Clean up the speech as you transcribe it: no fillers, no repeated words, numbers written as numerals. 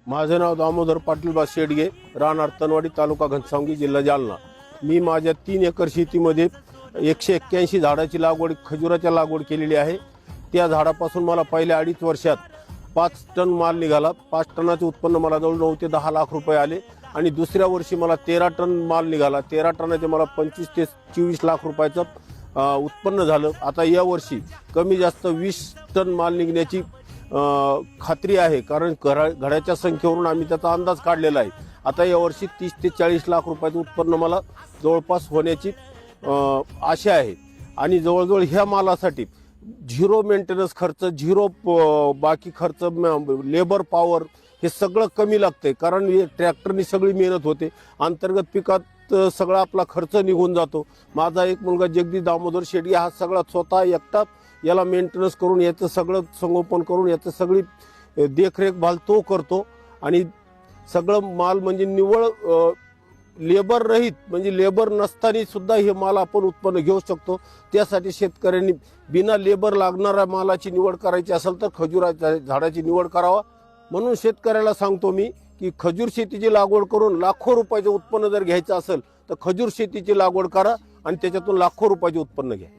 माझे नाव दामोदर पाटील बा शेडगे, राहणार तनवाडी, तालुका घनसावंगी, जिल्हा जालना। मी माझ्या 3 एकर शेतीमध्ये 181 झाडाची लागवड, खजुराच्या लागवड केलेली आहे। त्या झाडापासून मला पहिल्या 2.5 वर्षात 5 टन माल निघाला। 5 टनाचे उत्पन्न मला जवळ 9 ते 10 लाख रुपये आले आणि दुसऱ्या वर्षी मला 13 टन माल निघाला। 13 टनाचे मला 25 ते 24 लाख रुपयाचं उत्पन्न झालं। आता या वर्षी कमी जास्त 20 टन माल निघण्याची खात्री आहे, कारण घड्याच्या संख्येवरून आम्ही त्याचा अंदाज काढलेला आहे। आता या वर्षी 30 ते 40 लाख रुपयाचं उत्पन्न मला जवळपास होण्याची आशा आहे। आणि जवळजवळ ह्या मालासाठी झिरो मेंटेनन्स खर्च, झिरो बाकी खर्च, लेबर पॉवर हे सगळं कमी लागतंय, कारण ट्रॅक्टरनी सगळी मेहनत होते। अंतर्गत पिकात सगळा आपला खर्च निघून जातो। माझा एक मुलगा जगदीश दामोदर शेडगे हा सगळा स्वतः एकटा याला मेंटेनन्स करून, याचं सगळं संगोपन करून, याचं सगळी देखरेख भाल तो करतो। आणि सगळं माल म्हणजे निव्वळ लेबर रहित, म्हणजे लेबर नसताना सुद्धा हे माल आपण उत्पन्न घेऊ शकतो। त्यासाठी शेतकऱ्यांनी बिना लेबर लागणाऱ्या मालाची निवड करायची असेल तर खजुराच्या झाडाची निवड करावा। म्हणून शेतकऱ्याला सांगतो मी की खजूर शेतीची लागवड करून लाखो रुपयाचे उत्पन्न जर घ्यायचं असेल तर खजूर शेतीची लागवड करा आणि त्याच्यातून लाखो रुपयाचे उत्पन्न घ्या।